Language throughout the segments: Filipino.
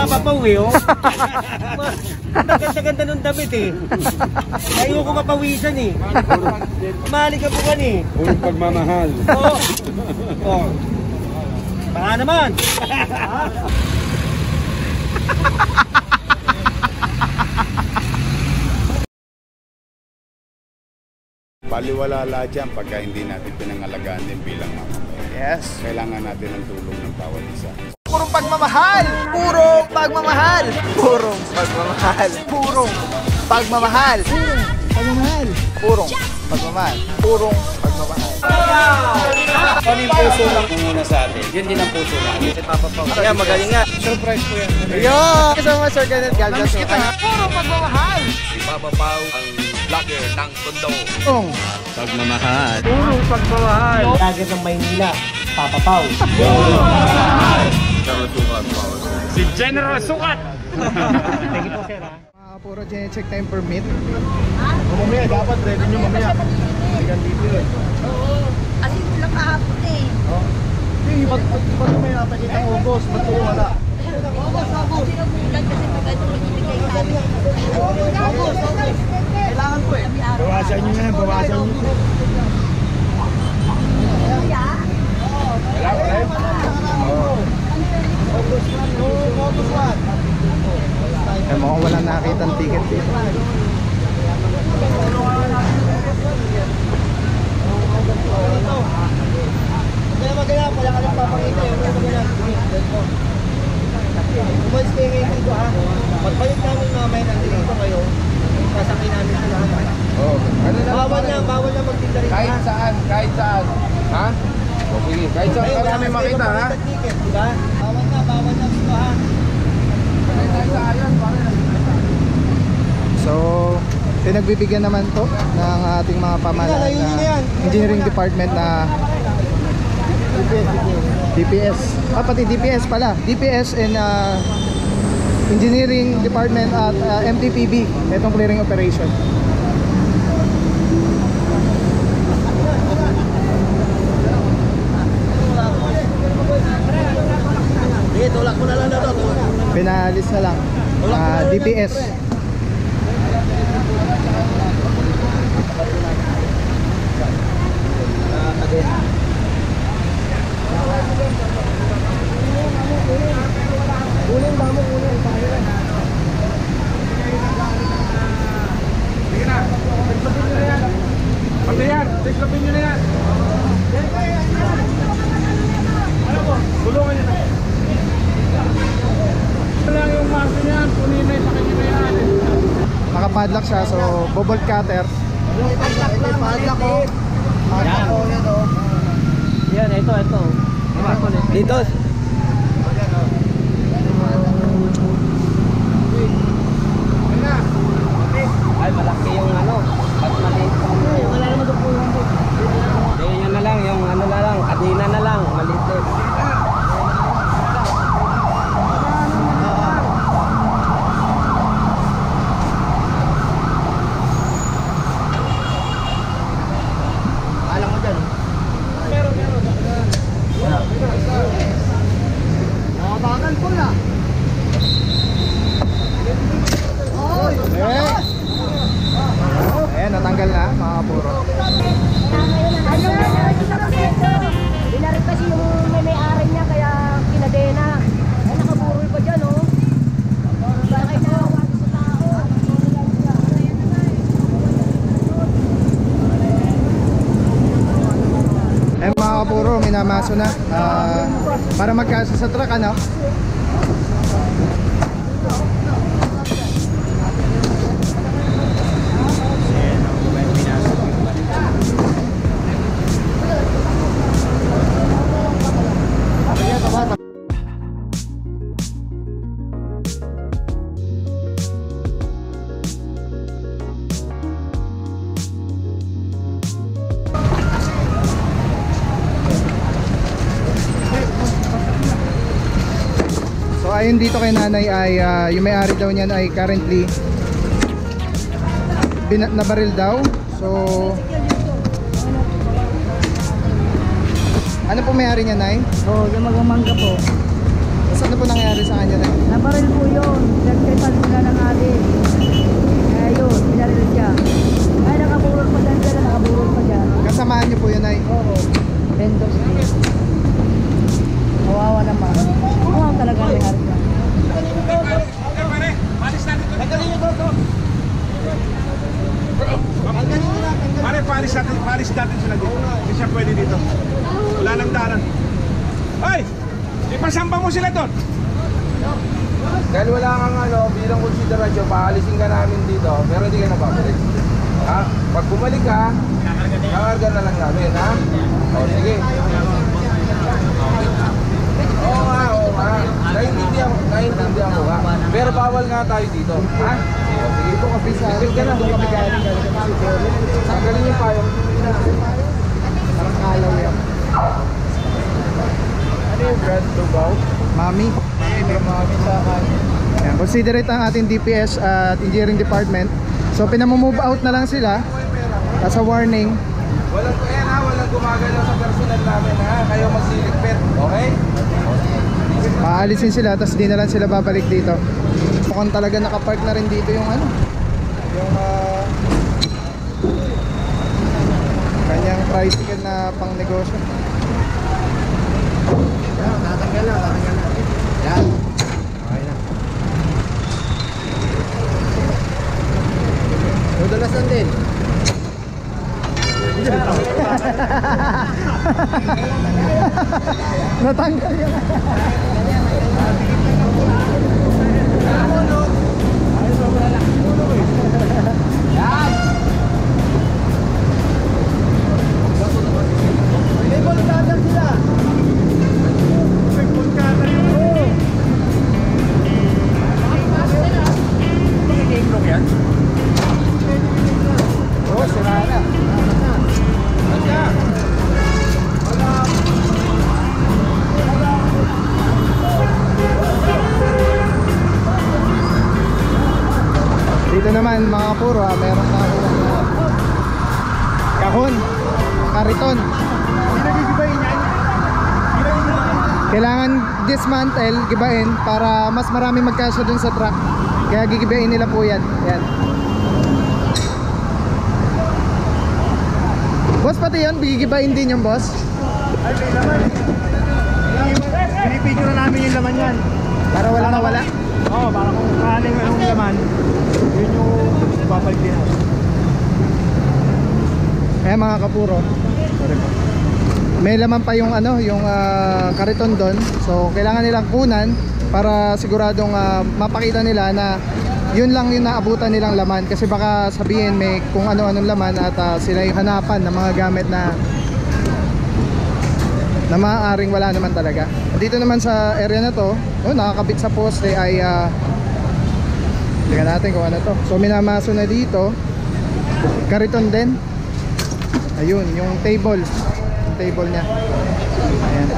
mapapaw eh, oh. Ganda-ganda nung damit eh. Ayaw ko mapawisan eh. Mali ka po kan eh. Purong pagmamahal. Oo. Oo. Baka naman. Baliwala lahat yan pagka hindi natin pinangalagaan din bilang mamamayan. Yes. Kailangan natin ng tulong ng bawat isa. Purong pagmamahal! Purong pagmamahal! Purong pagmamahal! Purong pagmamahal! Purong pagmamahal! Purong pagmamahal! Ano yung puso lang muna sa atin? Yun din ang puso lang. Si Papa Pao. Kaya magaling nga. Surprise po yan. Yo! Thank you so much, Sir Kenneth. God bless you. Purong pagmamahal! Si Papa Pao ang vlogger ng Tondo. Purong Pagmamahal. Purong pagmamahal. Lagi ng Maynila. Papa Pao. Purong pagmamahal. Si General Sukat. Thank you po, sir. Puro check time permit. Mamaya, dapat ready nyo mamaya. Hanggang dito eh. Oo. Kasi lang kahapon eh. Hindi, ba't may napakita ng August? Ba't ko wala? Kasi nabulan kasi pag ano binibigay sa amin. Kailangan ko eh. Bawasan nyo na, bawasan nyo. Eh, mukhang wala nakakita ang ticket dito. Maganda, wala ka nang papakita yun. Umalis kayo ngayon dito ha. Pagbalik namin mamaya nandito kayo. Sasakay namin sa lahat. Oo. Bawal na magtinda rin. Kahit saan, kahit saan. Ha? O sige, kahit saan ka namin makita ha. Diba? Bawal na dito ha. So, pinagbibigyan naman to ng ating mga pamahalaan na engineering department na DPS. Pati DPS pala. DPS and engineering department at MTPB. Itong clearing operation. Tulak mo na lang na to. Pinalis na lang. DPS. Uling ba mo? Uling. Sige na. Tiklapin nyo na yan. Pati yan. Tiklapin nyo na yan. Ano po? Tulungan nyo na. Ito lang yung maso niyan. Punin na sa kanya na yan. Nakapadlock siya, so bobolt cutter. Padlock ko. Padlock ko yan o. Yan, ito. Dito. Ay, malaki yung ano. At maliit. Wala naman doon po yung yan na lang, yung ano na lang. Kadina na lang, maliit. Alam mo dyan. Meron. Nakabagan ko na. Ayan, natanggal na mga kapuro. Dinarit kasi yung may-ari niya kaya kinadena. Ay nakaburol pa dyan oh. Bakit nakawag sa tao? Eh mga kapuro, minamaso na. Para magkasa sa truck, ano? So ayun dito kay nanay ay yung may-ari daw niyan ay currently nabaril daw. So ano po may-ari niya, nay? Oh, yung magamangga po. So ano po nangyari sa kanya, nay? baril po yun. Nagkaitan sila ng atin. Kaya yun, pinaril siya. Ay, nakaburol pa dyan sila, nakaburol pa dyan. Kasamaan niyo po yun ay. Oo. Vendors din. Kawawa naman. Kawawa talaga may hari ka. Pare, palis natin sila dito. Hindi siya pwede dito. Wala lang daran. Hoy! Ipasamba mo sila doon! Dahil wala kang bilang konsiderasyon, paalisin ka namin dito, pero hindi ka napapalik. Ha? Pag bumalik ka, kakarga na lang namin, ha? O, sige. Oo nga. Naiintindihan ko ha. Pero bawal nga tayo dito, ha? O, sige. Ito kapisa. Sige ka na. Tanggalin yung payong. Parang kalaw yan. Ano yung brand to go? Mami. Mami sa akin. Ayan, considerate ang ating DPS at Engineering Department. So pinamove out na lang sila as a warning. Walang gumagalaw sa personal namin, ha? Kayo magsiligpit, okay? Paalisin sila tapos di na lang sila babalik dito. Mukhang talaga nakapark na rin dito yung yung kanyang tricycle na pang negosyo. Tatanggal na. Yan. Okay na. Udalasan din. Natanggal yan. Oh, sira na. Dito naman mga puro, meron na kahon, kariton. Kailangan dismantle, gibain para mas marami magkasya dun sa truck. Kaya gigibain nila po yan. Yan. Boss, pati yan, gigibain din yung boss. Ay, may laman. Pinipigyo na namin yung laman yan. Para wala mawala. Oo, para kung kaling ang laman, yun yung babalik din. Kaya mga kapuro, may laman pa yung yung kariton doon. So kailangan nilang kunan para siguradong mapakita nila na yun lang yung naabutan nilang laman. Kasi baka sabihin may kung ano-anong laman at sila yung hanapan ng mga gamit na maaaring wala naman talaga. Dito naman sa area na to, nakakabit sa poste ay tingnan natin kung ano to. So minamaso na dito, kariton din. Ayun, yung table niya. Ayan.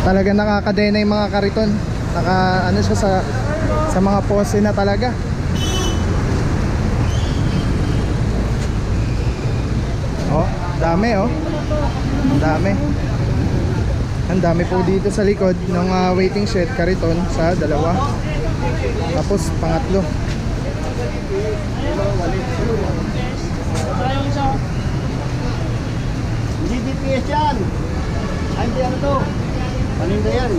Talaga nakakadena yung mga kariton. Siya sa mga poste na talaga. Oh, dami oh. Dami. Ang dami po dito sa likod ng waiting shed kariton sa dalawa. Tapos pangatlo. GDPS yan. Ay, hindi ano to. Paninda yan.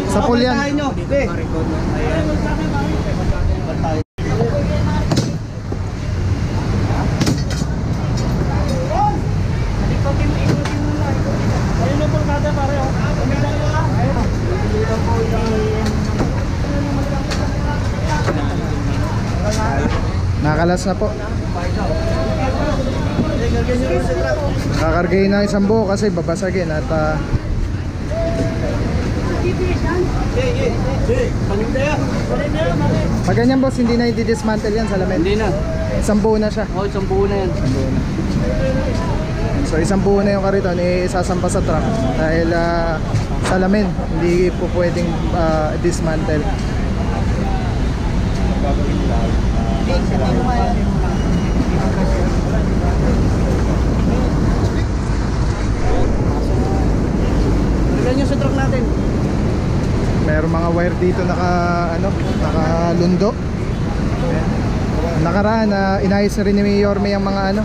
Sa pool yan. Alas na po. Kakargayin ng isang buo kasi babasagin at pag ganyan boss, hindi na i-dismantle yan sa lamin. Hindi na. Isang buo na siya. Oo, isang buo na yan. So isang buo na yung kariton, isasampa sa truck dahil sa lamin, hindi po pwedeng dismantle. Bigyan nyo sa truck natin. Meron mga wire dito nakalundo. Nakaraan inayos na rin ni Yorme yung mga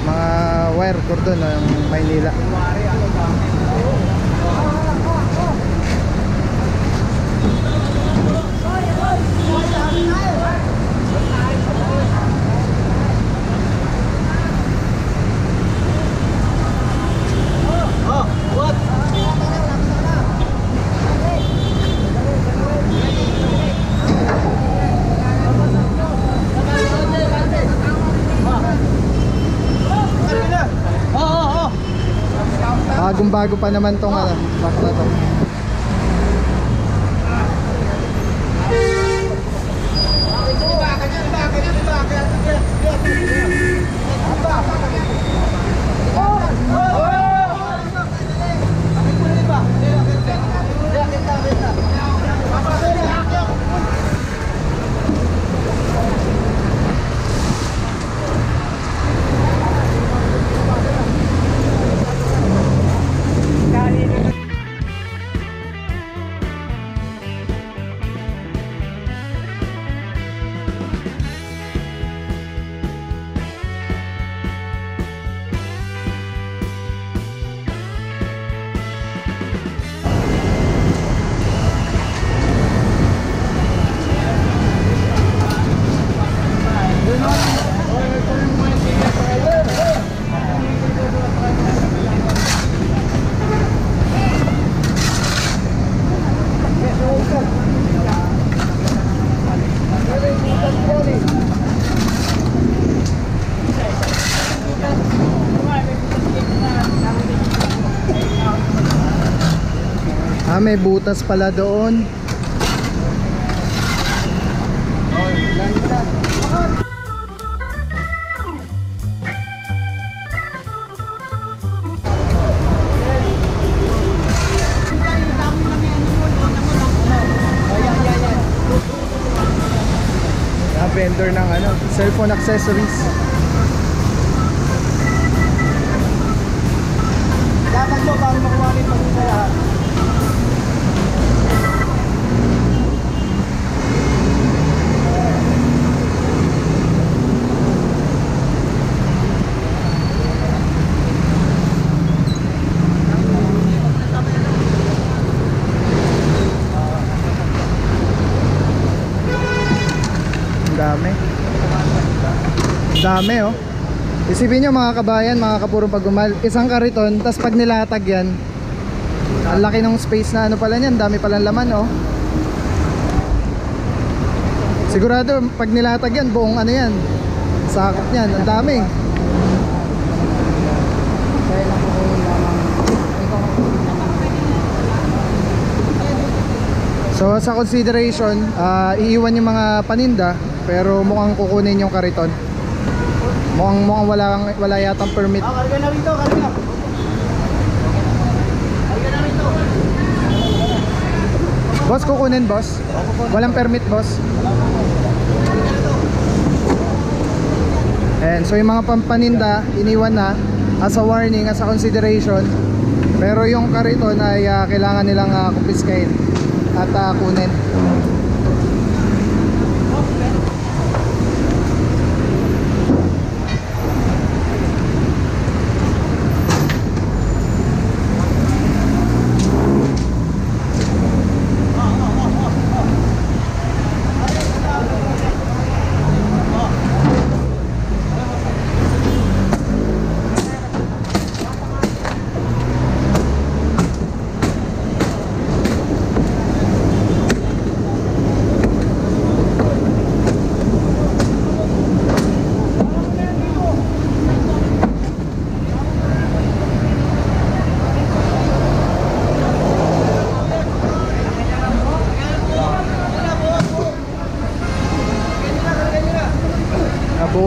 mga wire cordon ng Maynila. Bagong-bago pa naman tong truck na to. May butas pala doon. Vendor ng cellphone accessories. Dapat mo bago makuha rin pag-isa. Dami oh. Isipin nyo mga kabayan, mga kapurong paggumal, isang kariton, tas pag nilatag yan, ang laki ng space na pala niyan, dami palang laman oh. Sigurado pag nilatag yan, buong yan, sakop niyan, ang dami. So sa consideration, iiwan yung mga paninda, pero mukhang kukunin yung kariton. Mukhang wala yatang permit. Karga na rito, karga. Karga na rito. Boss, kukunin boss. Walang permit boss. And so yung mga pampaninda, iniwan na as a warning, as a consideration. Pero yung kariton ay kailangan nilang confiscate at kunin.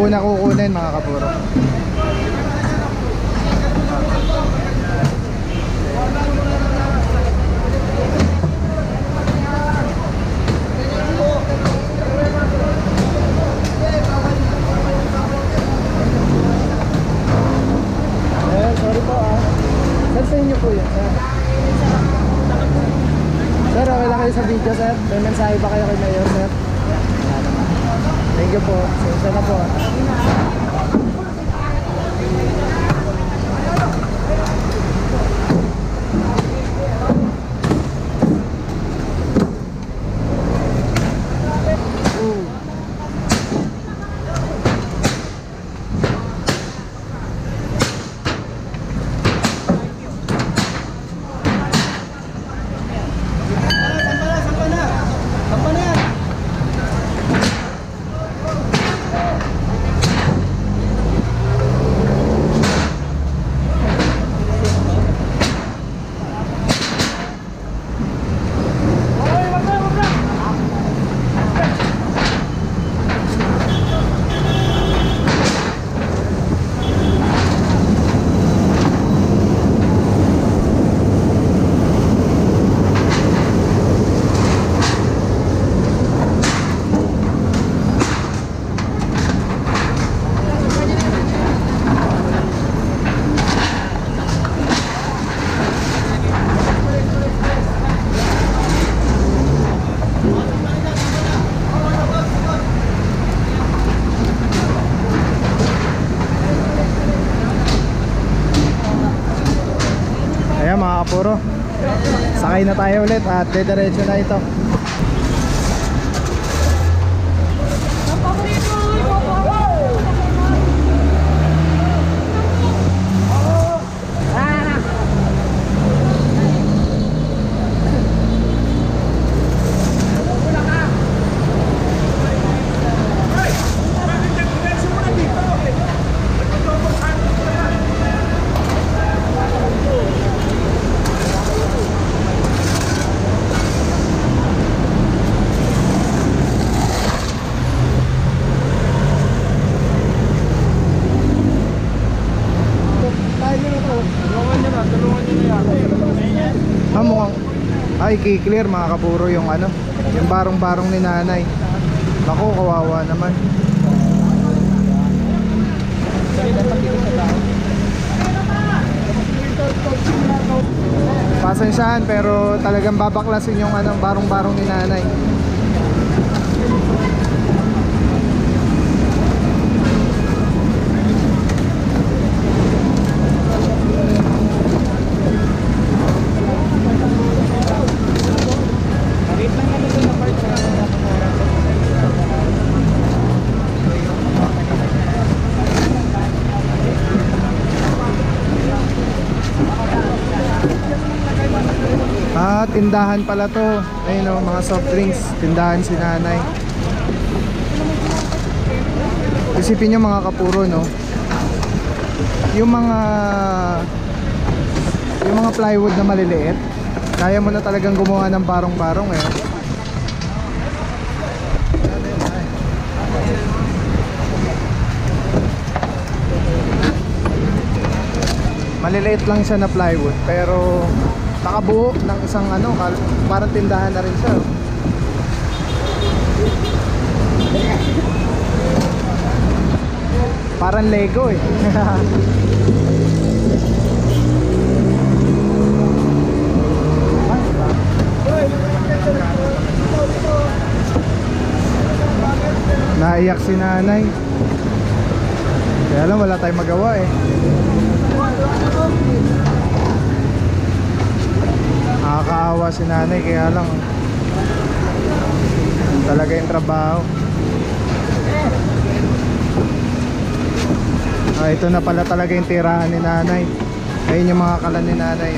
ko na kukunin mga kapuro. Sorry po Sir, sa inyo po yun, sir. Sir, okay lang kayo sa video, sir? May mensahe ba kayo kay Mayor, sir? Thank you po. Sensya na po. Ayan mga kapuro, sakay na tayo ulit at dediretso na ito. Mukhang ay kiklear mga kapuro yung ano, yung barong-barong ni nanay. Naku, kawawa naman. Pasensyahan pero talagang babaklasin yung ano, barong-barong ni nanay. Tindahan pala to. Ayun o, mga soft drinks. Tindahan si nanay. Isipin nyo mga kapuro, no, yung mga plywood na maliliit, kaya mo na talagang gumawa ng barong-barong eh. Maliliit lang siya na plywood pero nakabuo ng isang ano, parang tindahan na rin siya. Parang Lego eh. Naiyak si nanay. Kaya lang wala tayong magawa eh. Nakakaawa si nanay, kaya lang talaga yung trabaho. Ito na pala talaga yung tirahan ni nanay. Ayun yung mga kalan ni nanay.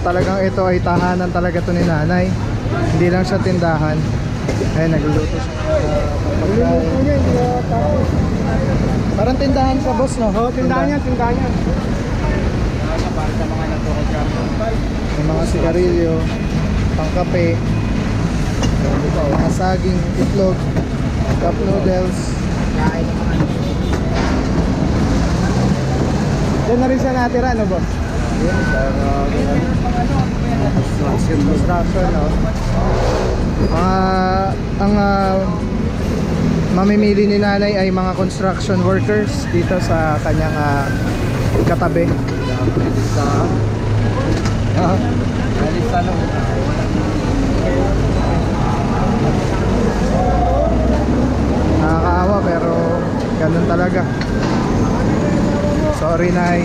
talagang ito ay tahanan talaga to ni nanay. Hindi lang siya tindahan. Ayun, nagluluto siya. Parang tindahan sa boss, no? Oo, tindahan yan. May mga sigarilyo, pangkape, mga saging, itlog, cup noodles. Diyan na rin siya natira, no boss? Construction, no? Ang mamimili ni nanay ay mga construction workers dito sa kanyang katabi. Nakakaawa pero ganun talaga. Sorry, Nay.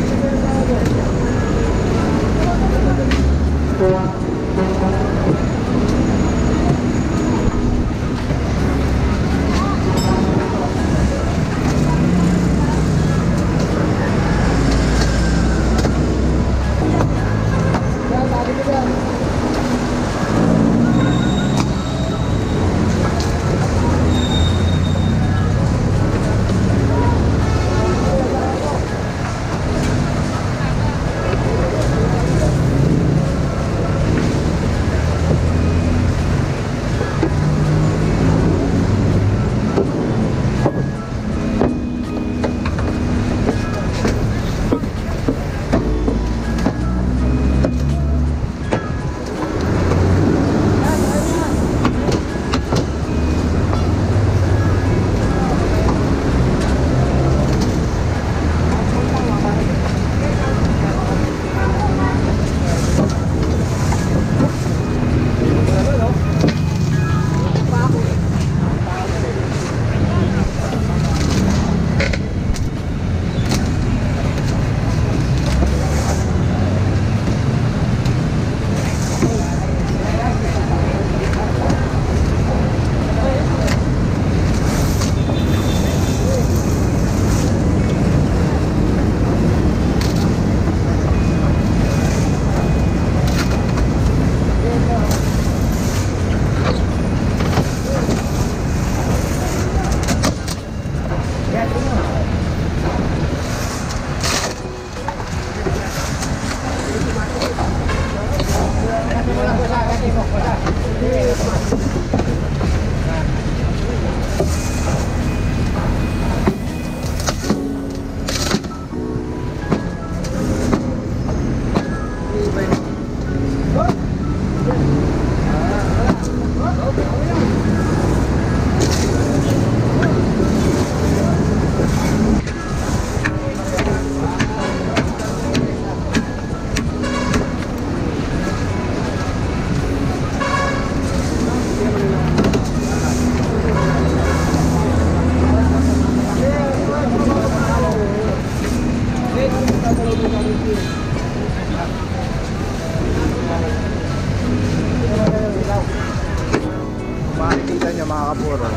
Makikita nyo mga kapuro,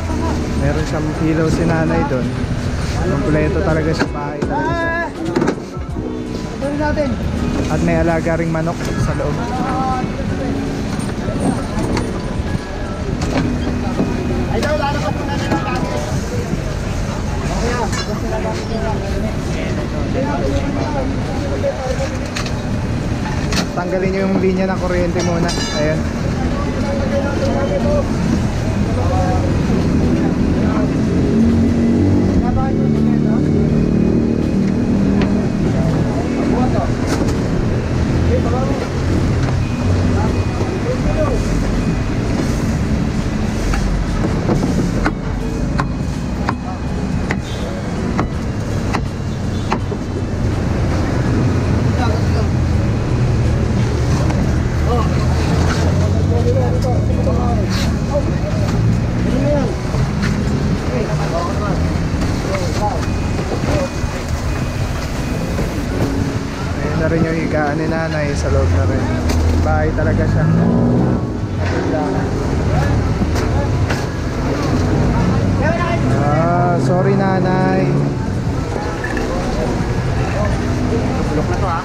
meron siyang ilaw si nanay doon. Kompleto talaga siya, bahay talaga siya. At may alaga ring manok sa loob. Tanggalin nyo yung linya ng kuryente muna. Ayan. Ayun na rin yung higaan ni nanay, sa loob na rin. Bahay talaga siya. Sorry nanay. Bulok na to ha.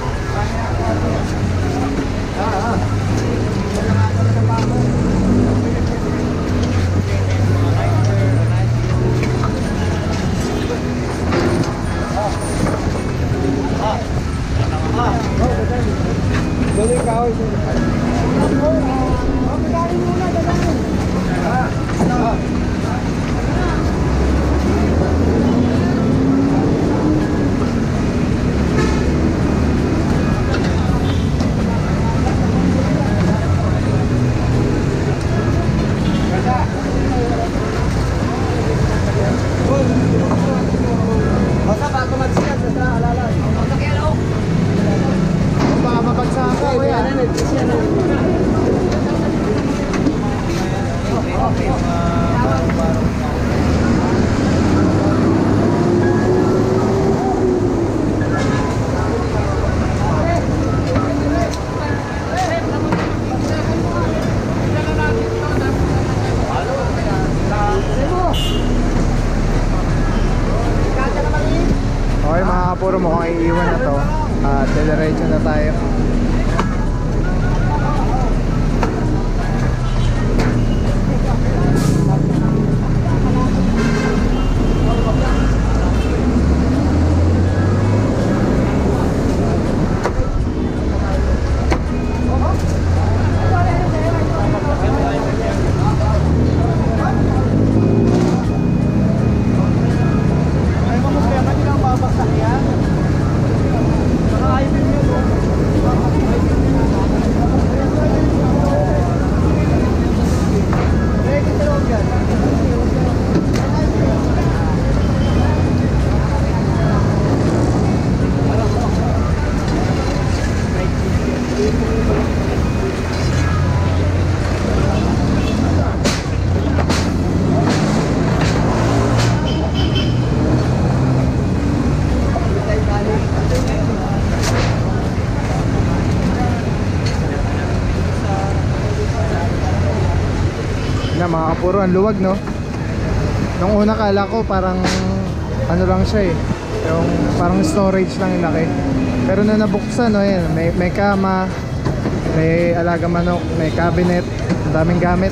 diretso na tayo. Na mga kapuro, ang luwag no. Nung una kala ko parang ano lang siya eh, yung parang storage lang yung laki. Pero na nabuksan no, yan, may kama, may alaga manok, may cabinet, ang daming gamit.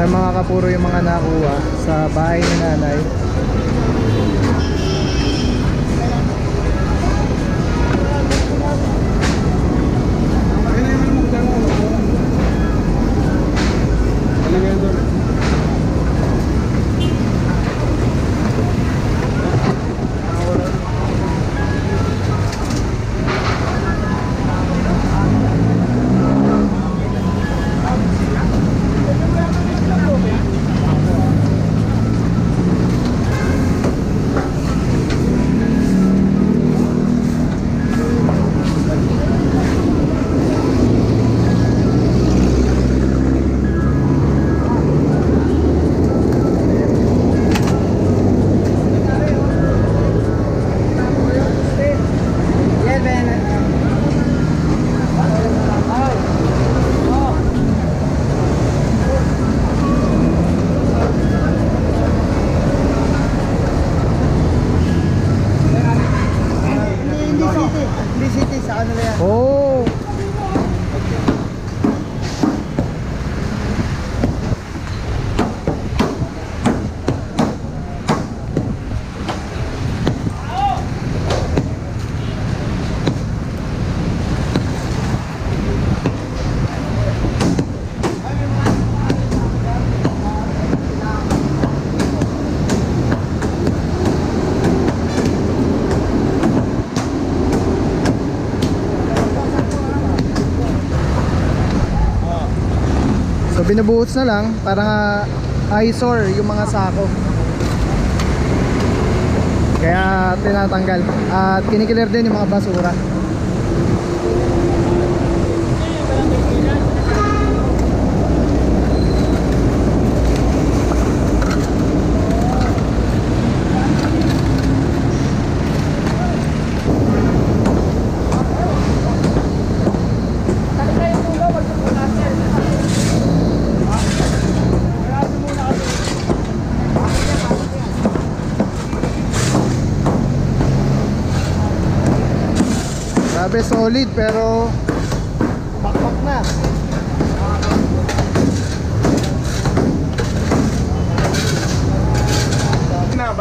Ay mga kapuro, yung mga nakuha sa bahay ni nanay. Oh. So binubuhos na lang para nga eyesore yung mga sako. Kaya tinatanggal at kinikilir din yung mga basura. Grabe, solid pero pakpak na.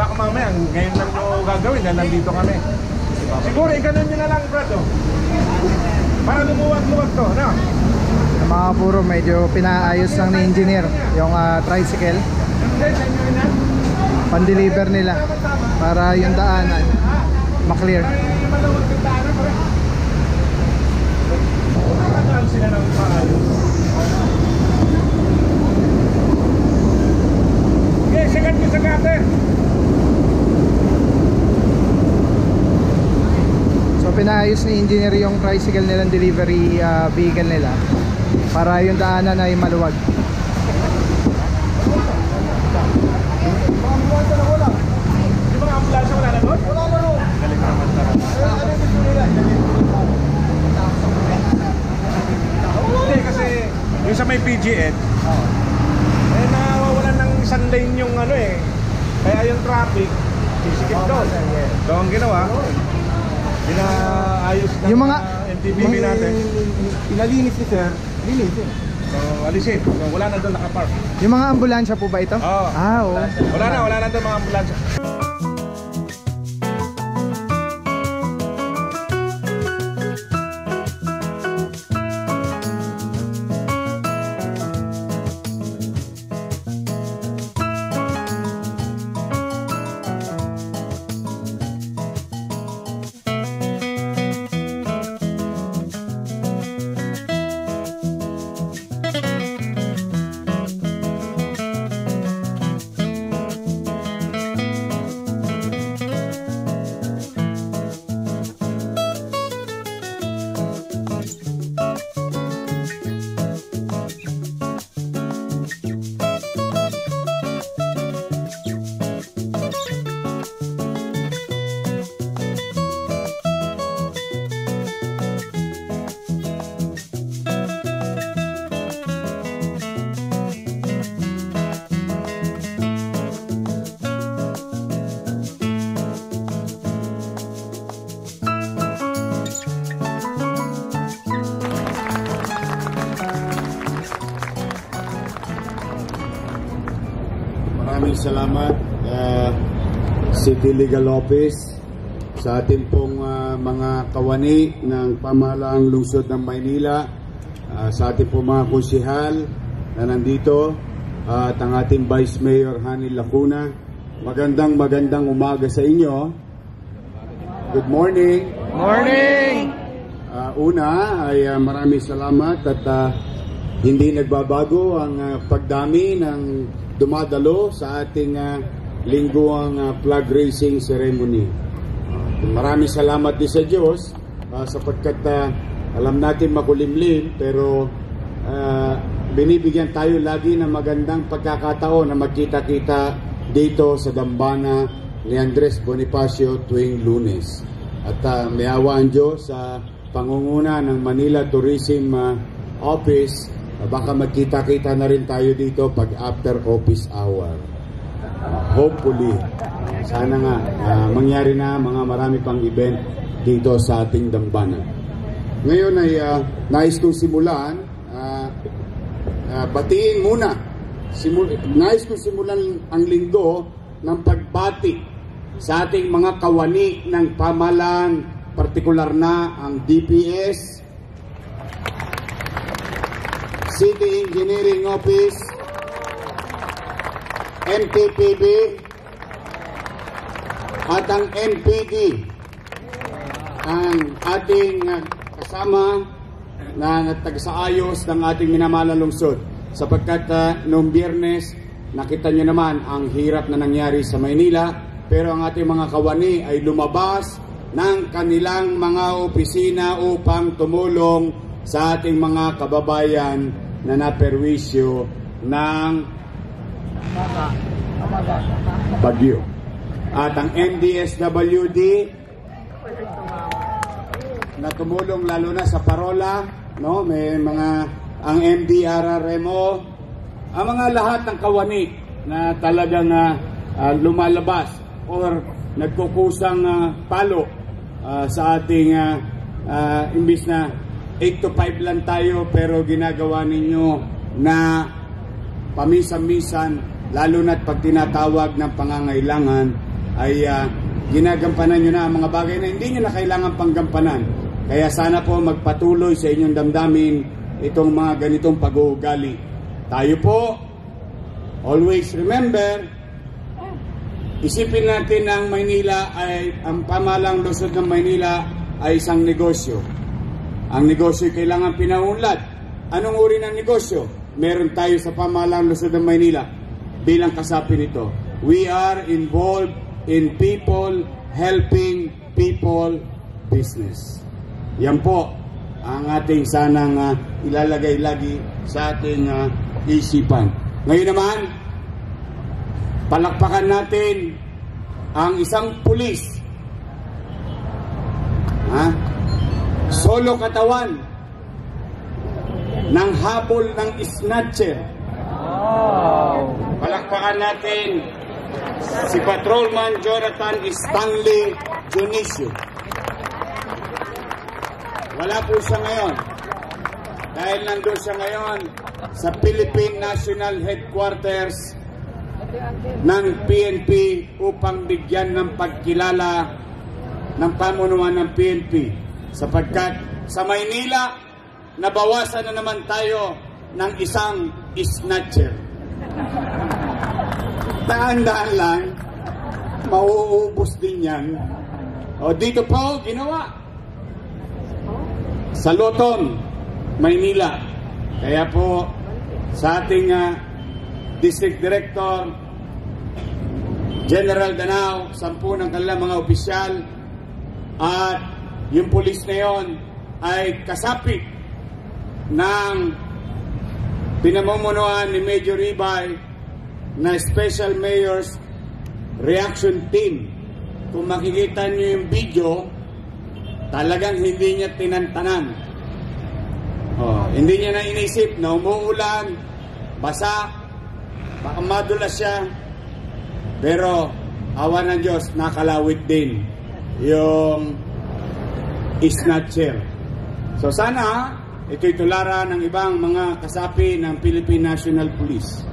baka mamaya, ngayon lang nyo gagawin na nandito kami. Siguro, ganun nyo na lang, Brad, oh. Para lumuwag-luwag to, no? Mga kapuro, medyo pinaayos lang ni engineer yung tricycle. Pan-deliver nila para yung daanan maklear. Sila ng paayos. Okay, sagat nyo sa gutter. So pinaayos ni engineer yung tricycle nilang delivery vehicle nila para yung daanan ay maluwag. Yung mga ambulansya wala na doon? Wala na doon. Galing naman hindi, kasi yung sa may PGN, eh nawawalan ng isang lane yung ano eh. Kaya yung traffic, sisikip doon. Ito ang ginawa. Pinaayos ng Yung mga MTBB natin. Inalinis ni sir, linis eh. So, alisin. So, wala na doon nakapark. Yung mga ambulansya po ba ito? Oo. Oo. Wala na doon mga ambulansya. Maraming salamat City Legal Office sa ating pong mga kawani ng pamahalaang lungsod ng Maynila, sa ating pong mga konsehal na nandito, at ang ating Vice Mayor Hani Lacuna. Magandang umaga sa inyo. Good morning. Morning! Una ay maraming salamat at hindi nagbabago ang pagdami ng dumadalo sa ating lingguang flag raising ceremony. Maraming salamat din sa Diyos sapagkat alam natin makulimlim, pero binibigyan tayo lagi ng magandang pagkakataon na magkita-kita dito sa dambana ni Andres Bonifacio tuwing Lunes. At may awa ang Diyos sa pangunguna ng Manila Tourism Office, baka magkita-kita na rin tayo dito pag after office hour. Hopefully, sana nga mangyari na mga marami pang event dito sa ating dambana. Ngayon ay nais kong simulan, batiin muna. Nais kong simulan ang linggo ng pagbati sa ating mga kawani ng pamahalaan, partikular na ang DPS, City Engineering Office, MTPB, at ang MPD, ang ating kasama na nagtagsayos ng ating minamahalang lungsod. Sapagkat noong Biyernes, nakita nyo naman ang hirap na nangyari sa Maynila, pero ang ating mga kawani ay lumabas ng kanilang mga opisina upang tumulong sa ating mga kababayan na naperwisyo ng bagyo. At ang MDSWD na tumulong lalo na sa parola, no? May mga ang MDRRMO, ang mga lahat ng kawani na talagang lumalabas or nagkukusang palo sa ating imbis na 8 to 5 lang tayo, pero ginagawa ninyo na pamisan-misan, lalo na't pag tinatawag ng pangangailangan ay ginagampanan nyo na ang mga bagay na hindi nyo na kailangan panggampanan. Kaya sana po magpatuloy sa inyong damdamin itong mga ganitong pag-uugali. Tayo po, always remember, isipin natin na ang pamahalang lungsod ng Maynila ay isang negosyo. Ang negosyo ay kailangan pinaunlad. Anong uri ng negosyo? Meron tayo sa pamahalang lungsod ng Maynila bilang kasapi nito. We are involved in people helping people business. Yan po ang ating sanang ilalagay lagi sa ating isipan. Ngayon naman, palakpakan natin ang isang pulis. Solo katawan ng habol ng snatcher. Palakpakan natin si Patrolman Jonathan Stanley Junicio. Wala po siya ngayon dahil nandun siya ngayon sa Philippine National Headquarters ng PNP upang bigyan ng pagkilala ng pamunuan ng PNP, sapagkat sa Maynila nabawasan na naman tayo ng isang snatcher. Daan-daan lang, mauubos din yan. O dito po ginawa sa Loton, Maynila. Kaya po sa ating District Director General Danao, 10 ng kanilang mga opisyal at yung pulis na yon ay kasapi ng pinamumunuan ni Major Ibay na Special Mayor's Reaction Team. Kung makikita nyo yung video, talagang hindi niya tinantanan. Hindi niya na inisip na umuulan, basa, baka madulas siya. Pero awa ng Diyos, nakalawit din yung snatcher. So sana ito'y tularan ng ibang mga kasapi ng Philippine National Police.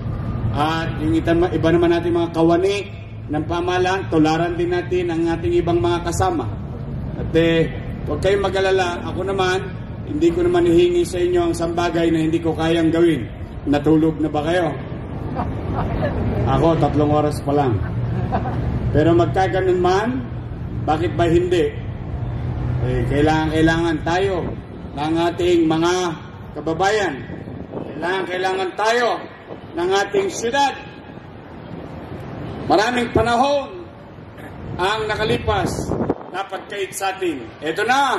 At yung iba naman natin mga kawani ng pamahalaan, tularan din natin ang ating ibang mga kasama. At huwag kayong mag-alala, ako naman, hindi ko naman hihingi sa inyo ang sambagay na hindi ko kayang gawin. Natulog na ba kayo? Ako, 3 oras pa lang. Pero magkaganon man, bakit ba hindi? Kailangan tayo ng ating mga kababayan. Kailangan tayo ng ating syudad. Maraming panahon ang nakalipas, dapat kaig sa atin. Ito na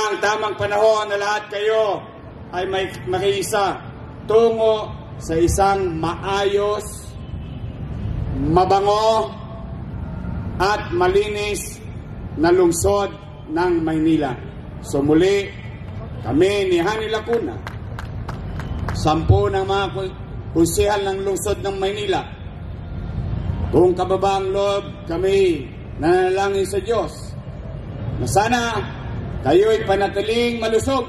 ang tamang panahon na lahat kayo ay makiisa tungo sa isang maayos, mabango at malinis na lungsod ng Maynila. So muli, kami ni Hani Lacuna, 10 ng mga konsehal ng lungsod ng Maynila, kung kababaang loob, kami nanalangin sa Diyos na sana kayo'y panatiling malusog,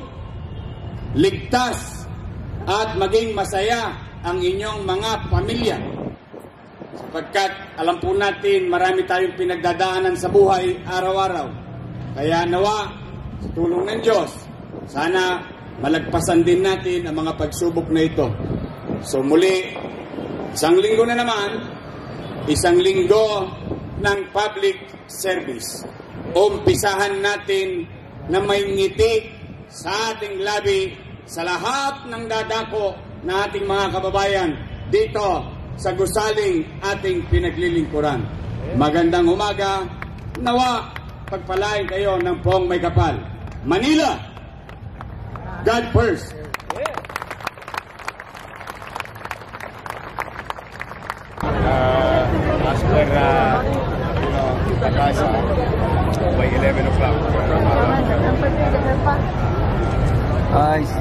ligtas, at maging masaya ang inyong mga pamilya. Sapagkat alam po natin marami tayong pinagdadaanan sa buhay araw-araw. Kaya nawa, sa tulong ng Diyos, sana malagpasan din natin ang mga pagsubok na ito. So muli, isang linggo na naman, isang linggo ng public service. Umpisahan natin na may ngiti sa ating labi sa lahat ng dadako na ating mga kababayan dito sa gusaling ating pinaglilingkuran. Magandang umaga, nawa pagpalain kayo ng poong may kapal. Manila, God first. As per Takasa, by 11 o'clock. Nice.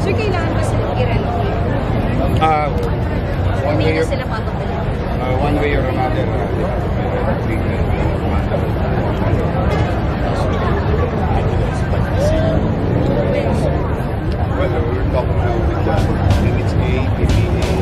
Sir, kailangan ba sila i-relocate? Hindi na sila papapalit. One way or another. Well, we're talking now with the NHA, PPA,